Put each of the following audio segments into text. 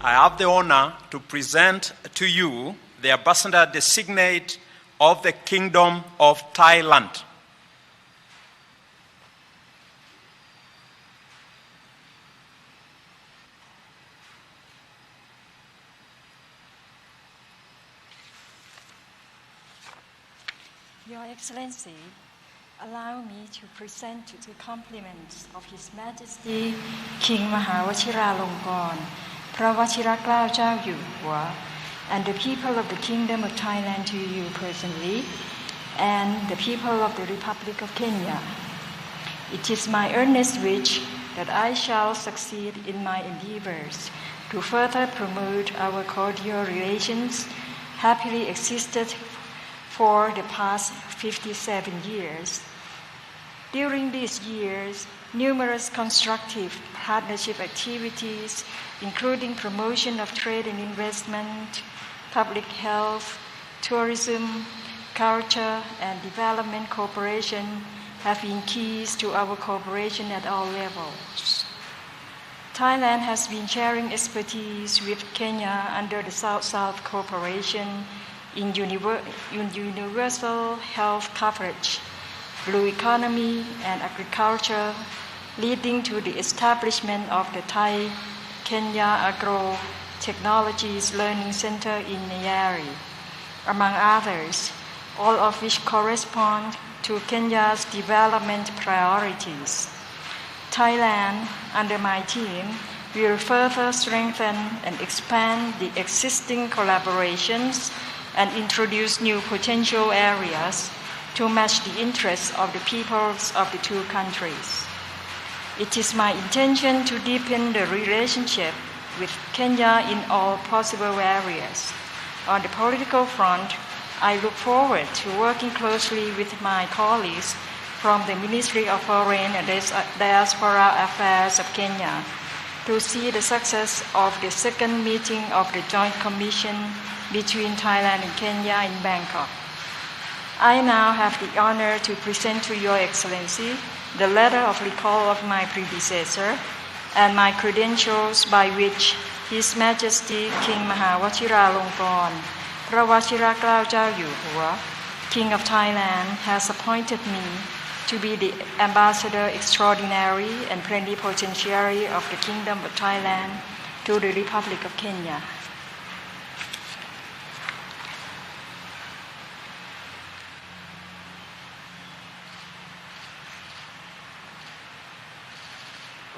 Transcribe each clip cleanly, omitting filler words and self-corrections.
I have the honor to present to you the Ambassador Designate of the Kingdom of Thailand. Your Excellency, allow me to present the compliments of His Majesty King Mahawachiralongkorn, พระวชิรเกล้าเจ้าอยู่หัว and the people of the Kingdom of Thailand to you personally, and the people of the Republic of Kenya. It is my earnest wish that I shall succeed in my endeavors to further promote our cordial relations, happily existed for the past 57 years. During these years, numerous constructive partnership activities, including promotion of trade and investment, public health, tourism, culture, and development cooperation have been keys to our cooperation at all levels. Thailand has been sharing expertise with Kenya under the South-South cooperation in universal health coverage, blue economy, and agriculture, leading to the establishment of the Thai-Kenya Agro Technologies Learning Center in Nairobi, among others, all of which correspond to Kenya's development priorities. Thailand, under my team, will further strengthen and expand the existing collaborations and introduce new potential areas to match the interests of the peoples of the two countries. It is my intention to deepen the relationship with Kenya in all possible areas. On the political front, I look forward to working closely with my colleagues from the Ministry of Foreign and Diaspora Affairs of Kenya to see the success of the second meeting of the Joint Commission between Thailand and Kenya in Bangkok. I now have the honor to present to Your Excellency the letter of recall of my predecessor and my credentials by which His Majesty King Mahawachiralongkorn, พระวชิรเกล้าเจ้าอยู่หัว King of Thailand, has appointed me to be the Ambassador Extraordinary and Plenipotentiary of the Kingdom of Thailand to the Republic of Kenya.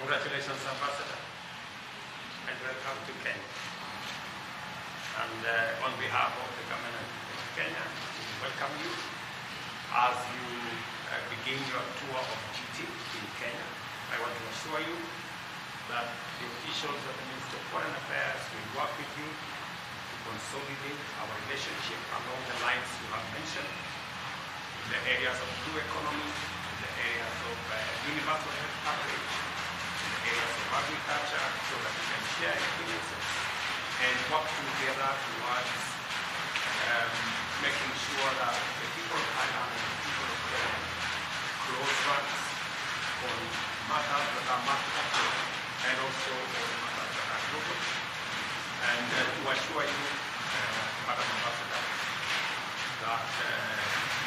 Congratulations, Ambassador, and welcome to Kenya. And on behalf of the government of Kenya, we welcome you as you begin your tour of duty in Kenya. I want to assure you that the officials of the Ministry of Foreign Affairs will work with you to consolidate our relationship along the lines you have mentioned, in the areas of blue economy, in the areas of universal health coverage, areas of agriculture, so that we can share experiences and work together towards making sure that the people of Thailand and the people of Kenya close ranks on matters that are multilateral and also on matters that are global. And to assure you, Madam Ambassador, that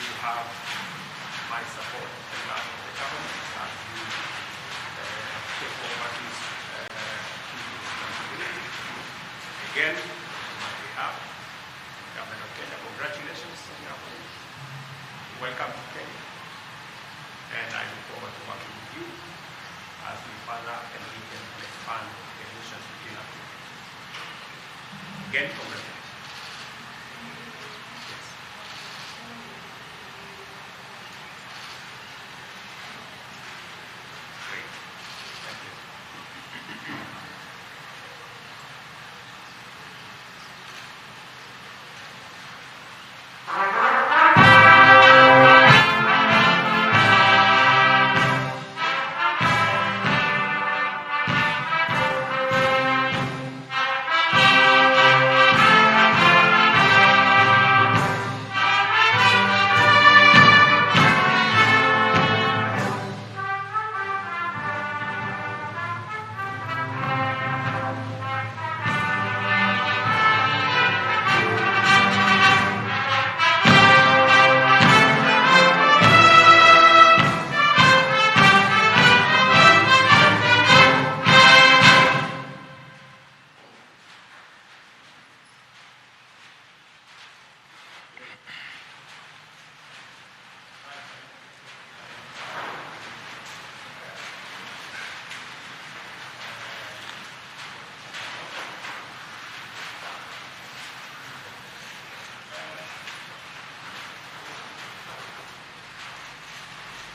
you have my support and that of the government as you take over this responsibility. Again, on my behalf, Government of Kenya, congratulations on your appointment. Welcome to Kenya. And I look forward to working with you as we further and deepen and expand the relations between our two. Again, congratulations.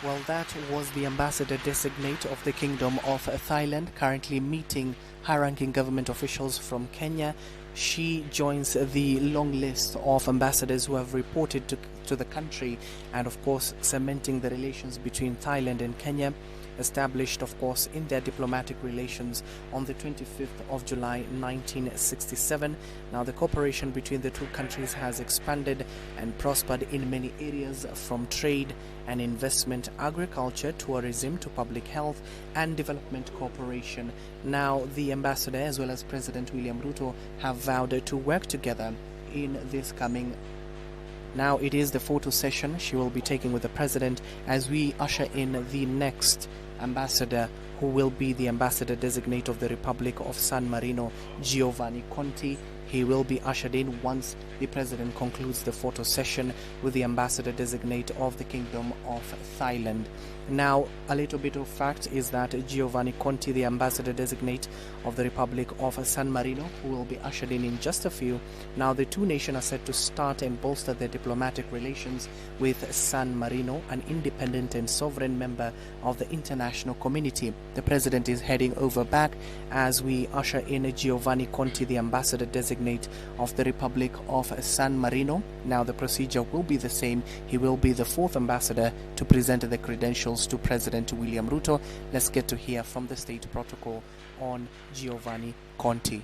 Well, that was the ambassador designate of the Kingdom of Thailand, currently meeting high-ranking government officials from Kenya. She joins the long list of ambassadors who have reported to the country, and of course cementing the relations between Thailand and Kenya, established of course in their diplomatic relations on the 25th of July 1967. Now the cooperation between the two countries has expanded and prospered in many areas, from trade and investment, agriculture, tourism to public health and development cooperation. Now the ambassador as well as President William Ruto have vowed to work together in this coming. Now it is the photo session she will be taking with the president as we usher in the next ambassador, who will be the ambassador designate of the Republic of San Marino, Giovanni Conti. He will be ushered in once the president concludes the photo session with the ambassador designate of the Kingdom of Thailand. Now, a little bit of fact is that Giovanni Conti, the ambassador designate of the Republic of San Marino, who will be ushered in just a few. Now, the two nations are set to start and bolster their diplomatic relations with San Marino, an independent and sovereign member of the international community. The president is heading over back as we usher in Giovanni Conti, the ambassador designate of the Republic of San Marino. Now, the procedure will be the same. He will be the fourth ambassador to present the credentials to President William Ruto. Let's get to hear from the state protocol on Giovanni Conti.